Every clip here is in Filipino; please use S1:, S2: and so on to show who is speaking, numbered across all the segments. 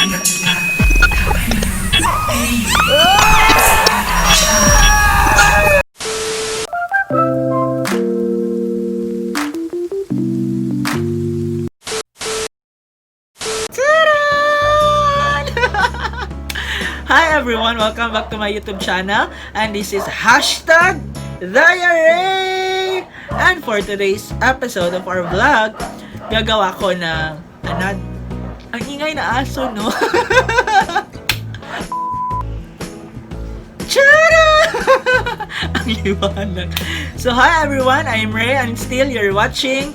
S1: Hi everyone! Welcome back to my YouTube channel, and this is Hashtag Diary! And for today's episode of our vlog, gagawa ko ng ang ingay na aso, no? Tara! Ang liwanag. So hi everyone, I'm Ray, and still you're watching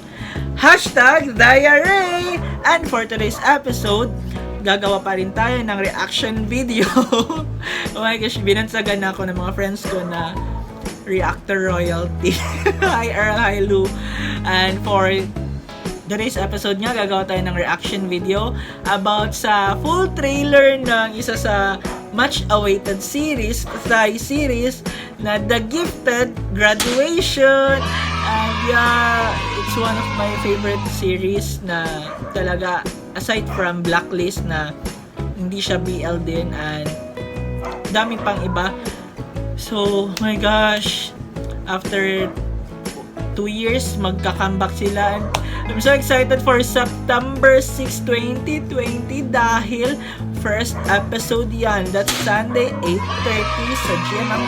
S1: Hashtag Diary! And for today's episode, gagawa pa rin tayo ng reaction video. Oh my gosh, binansagan na ako ng mga friends ko na reactor royalty. Hi Earl, hi Lou. And for today's episode nga, gagawa tayo ng reaction video about sa full trailer ng isa sa much-awaited series, Thai series, na The Gifted Graduation. And yeah, it's one of my favorite series na talaga, aside from Blacklist na hindi siya BL din, and dami pang iba. So, my gosh, after 2 years, magka-comeback sila. And I'm so excited for September 6, 2020 dahil first episode yan. That's Sunday, 8:30 sa GMM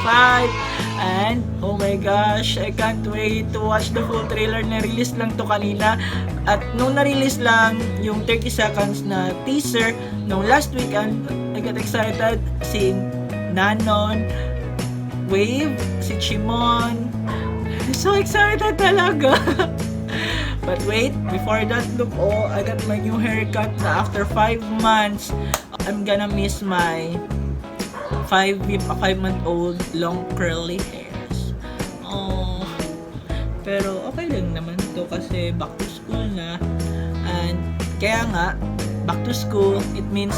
S1: 25. And, oh my gosh, I can't wait to watch the full trailer. Na-release lang to kanina. At nung na-release lang yung 30 seconds na teaser nung last weekend, I got excited. Si Nanon, Wave, si Chimon. I'm so excited talaga. But wait, before that, look, oh, I got my new haircut na after 5 months. I'm gonna miss my 5-month-old long curly hairs. Oh, pero okay lang naman to kasi back to school na. And kaya nga, back to school, it means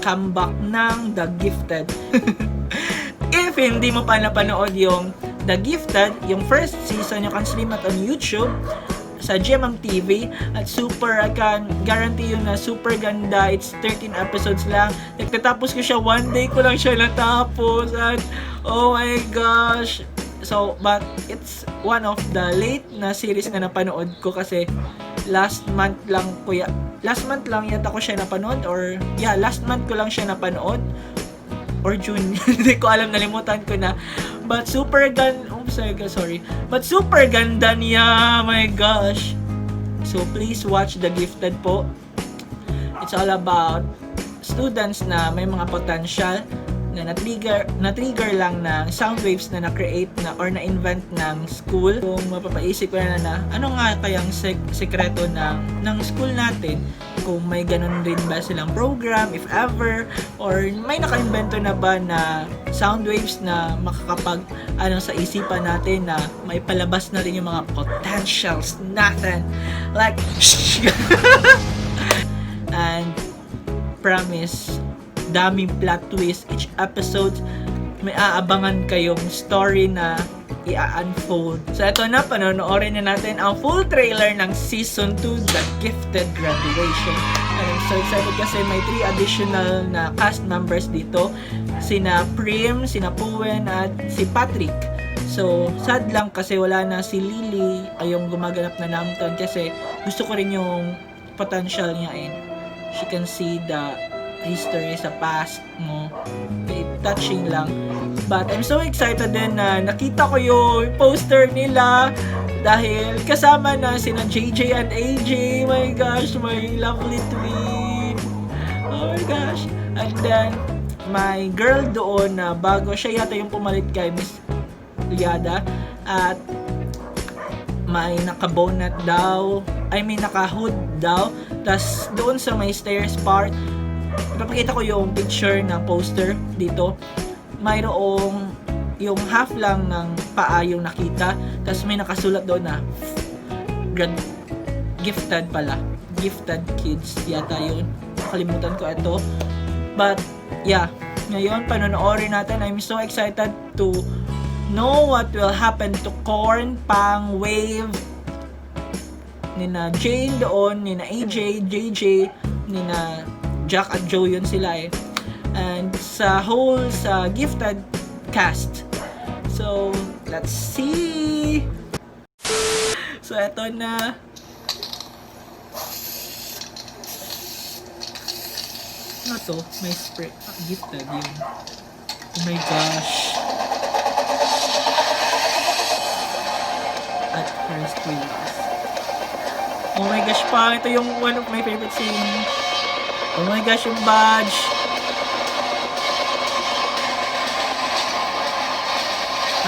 S1: comeback ng The Gifted. If hindi mo pa napanood yung The Gifted, yung first season, you can stream it on YouTube sa GMM TV at super, I can guarantee you na super ganda. It's 13 episodes lang. Nagtatapos ko siya, one day ko lang siya natapos, at oh my gosh. So, but it's one of the late na series na napanood ko kasi last month lang yata ko siya napanood, or yeah, last month ko lang siya napanood, or June. Hindi ko alam, nalimutan ko na. But super ganda. But super ganda niya. My gosh. So please watch The Gifted po. It's all about students na may mga potential na na-trigger lang ng sound waves na na-create na or na-invent ng school. Kung mapapaisip ko na ano nga kayang sekreto ng school natin, kung may ganun rin ba silang program, if ever, or may naka-invento na ba na sound waves na makakapag sa isipan natin na may palabas na rin yung mga potentials natin, like and promise, daming plot twist each episode. May aabangan kayong story na i-unfold. So ito na, panonoorin na natin ang full trailer ng Season 2, The Gifted Graduation. And I'm so excited kasi may 3 additional na cast members dito. Sina Prim, sina Puen, at si Patrick. So, sad lang kasi wala na si Lily, yung gumaganap na Namtan, kasi gusto ko rin yung potential niya, and she can see the history sa past mo. Okay, touching lang. But I'm so excited din na nakita ko yung poster nila dahil kasama na sina JJ and AJ. My gosh, my lovely twin. Oh my gosh. And then, my girl doon na bago, siya yata yung pumalit kay Miss Liada, at may naka-bonnet daw, naka-hood daw. Tas doon sa may stairs part, ipapakita ko yung picture ng poster dito. Mayroong yung half lang ng paa yung nakita, tas may nakasulat doon na gifted pala, gifted kids yata yun, kalimutan ko ito. But yeah, ngayon panonoorin natin. I'm so excited to know what will happen to Corn, Pang, Wave, nina Jane doon, nina AJ, JJ, nina Jack at Joe yun sila eh. And sa gifted cast. So, let's see! So, eto na. Ano to? May spray. Gifted yun. Oh my gosh. At first place. Oh my gosh pa. Ito yung one of my favorite scene. Oh my gosh, yung badge.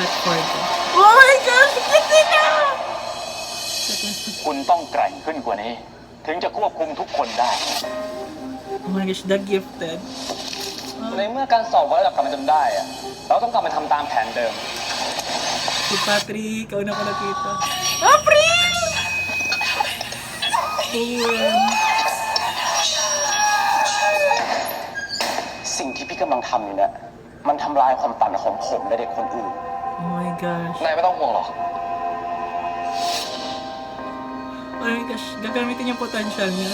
S1: At first. Oh my gosh! Kasi na!
S2: คุณต้องแกร่งขึ้นกว่านี้ ถึงจะควบคุมทุกคนได้
S1: Oh my gosh, the gifted.
S2: ในเมื่อการสอบวัดระดับกลับมาจนได้อะเราต้องกลับมาทำตามแผนเดิม
S1: Si Patrick, ikaw na ko nakita. Ah, Pring! Boom.
S2: สิ่งที่พี่กำลังทำอยู่เนี่ยมันทำลายความฝันของผมและเด็กคนอื่น
S1: Oh my gosh.
S2: นายไม่ต้องห่วงหรอก
S1: Oh my gosh, gagamitin yung potential niya.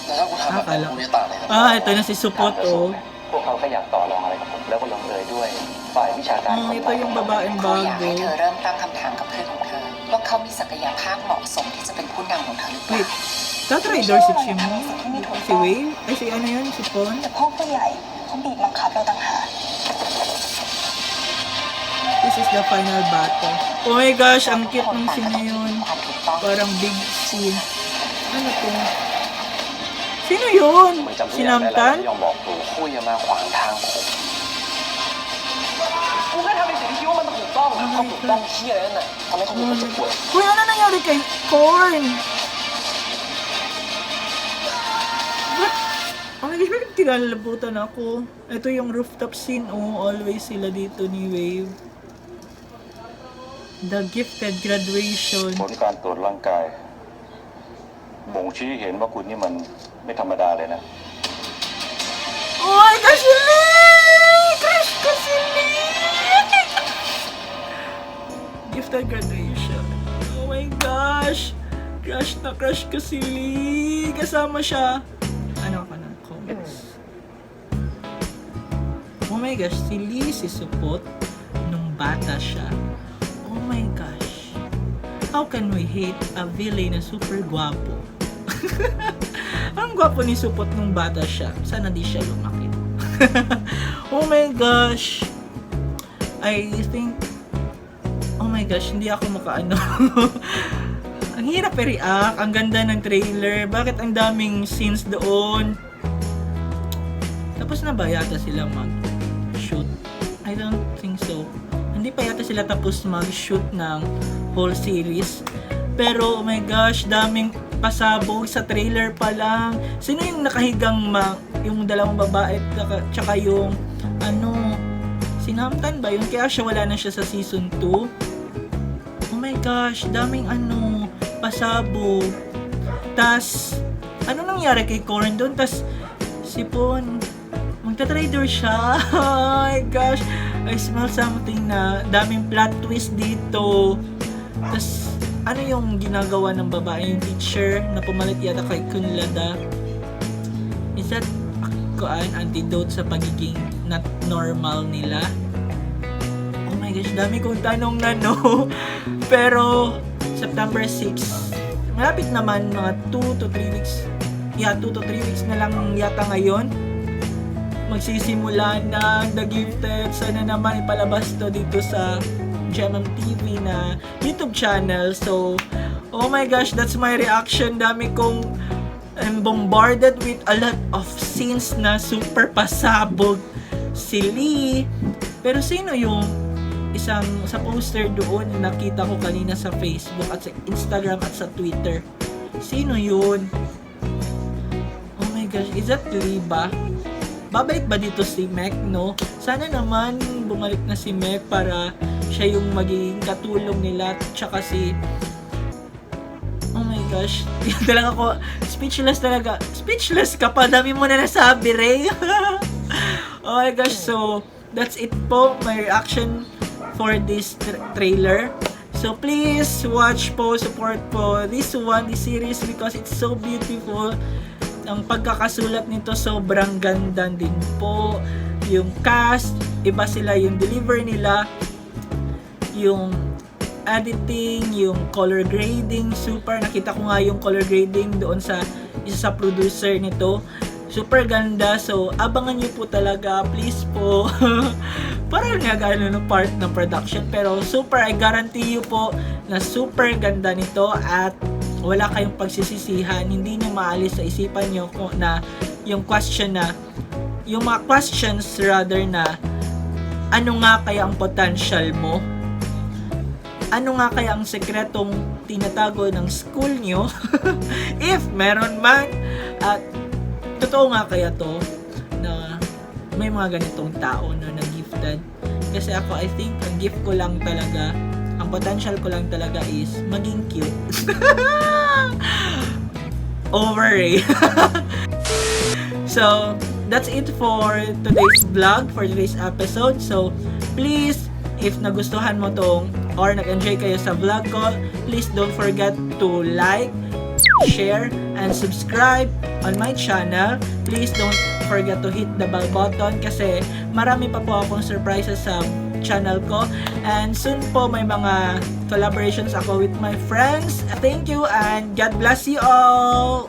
S2: แต่ถ้ากูทำแบบนี้กูจะตายเลยนะ
S1: Ah, ito na si Supot, oh.
S2: พวกเขาก็อยากต่อรองอะไรกับผมแล้วก็ลงเอยด้วยฝ่ายวิชาการ
S1: Ito yung babaeng
S3: เขาอยากให้
S1: bago.
S3: เธอเริ่มตั้งคำถามกับเพื่อนของเธอว่าเขามีศักยภาพเหมาะสมที่จะเป็นผู้นำของเธอหรือเปล่า
S1: Wait, Tatraidor si Chimmy? Si Wave? Ay, si ano yun? Si Pon?
S4: แต่พวกผู้ใหญ่เขาบีบบังคับเราต่างหาก
S1: This is the final battle. Oh my gosh, ang cute ng scene na yun.
S3: ความถูกต้อง
S1: Parang big scene. Ano to? Sino yun?
S2: มันจำ
S1: Si
S2: เนียงได้แล้ว
S1: Namtan?
S2: ไม่ยอมบอกกูคุยอย่ามาขวางทางผมกูแค่ทำในสิ่งที่คิดว่ามันถูกต้องเขาถูกต้องเชี่ยนั่นน่ะทำให้คนอื่นเขาเจ็บปวด
S1: Uy, ano nangyari kay Korn? What? Oh my gosh, bakit tinalabutan ako? Ito yung rooftop scene, oh. Always sila dito ni Wave. The gifted graduation.
S2: ผลการตรวจร่างกายบ่งชี้เห็นว่าคุณนี่มันไม่ธรรมดาเลยนะ
S1: Oh my gosh, Lee! Crush ko si Lee! Gifted graduation. Oh my gosh! Crush ko si Lee! Kasama siya. Ano ka na? Comments. Oh my gosh, si Lee, si Supot, nung bata siya. Oh my gosh. How can we hate a villain na super gwapo? Ang gwapo ni Supot nung bata siya. Sana di siya lumaki. Oh my gosh. I think, oh my gosh, hindi ako makaano. Ang hirap i-react. Ang ganda ng trailer. Bakit ang daming scenes doon? Tapos na ba yata sila mag-shoot? I don't think so. Hindi pa yata sila tapos mag-shoot ng whole series. Pero, oh my gosh, daming pasabog sa trailer pa lang. Sino yung nakahigang yung dalawang babae tsaka yung ano, sinamtan ba yun? Kaya siya wala na siya sa season 2. Oh my gosh, daming ano, pasabog. Tas, ano nangyari kay Korn doon? Tas, si Pon, magta-trader siya. Oh my gosh, I smell something na daming plot twist dito. Tas, ano yung ginagawa ng babae, yung teacher na pumalit yata kay Kunlada? Is that antidote sa pagiging not normal nila? Oh my gosh, dami kong tanong na no. Pero, September 6, malapit naman, mga 2 to 3 weeks. Yeah, 2 to 3 weeks na lang yata ngayon. Magsisimula na The Gifted. Sana naman ipalabas to dito sa GMM TV na YouTube channel. So, oh my gosh, that's my reaction. Dami kong bombarded with a lot of scenes na super pasabog. Si Lee. Pero sino yung isang sa poster doon na nakita ko kanina sa Facebook at sa Instagram at sa Twitter? Sino yun? Oh my gosh, is that Lee ba? Babalik ba dito si Mek, no? Sana naman bumalik na si Mek para siya yung magiging katulong nila. Tsaka si... Oh my gosh. Talaga ako, speechless talaga. Speechless ka pa. Dami mo na nasabi, Ray. Oh my gosh. So, that's it po. My reaction for this trailer. So, please watch po, support po this series because it's so beautiful. ang pagkakasulat nito sobrang ganda din po. Yung cast, iba sila yung deliver nila, yung editing, yung color grading, super. Nakita ko nga yung color grading doon sa isa sa producer nito. Super ganda. So, abangan nyo po talaga. Please po. Parang nga gano'n ng part ng production. Pero super, I guarantee you po na super ganda nito at wala kayong pagsisisihan. Hindi nyo maalis sa isipan nyo na yung question na, yung mga questions rather na, ano nga kaya ang potential mo? Ano nga kaya ang sekretong tinatago ng school nyo? If meron man. At totoo nga kaya to na may mga ganitong tao na gifted. Kasi ako, I think, ang gift ko lang talaga, ang potential ko lang talaga is maging cute. Over eh. So, that's it for today's vlog, for today's episode. So, please, if nagustuhan mo tong or nag-enjoy kayo sa vlog ko, please don't forget to like, share, and subscribe on my channel. Please don't forget to hit the bell button kasi marami pa po akong surprises sa channel ko. And soon po may mga collaborations ako with my friends. Thank you and God bless you all!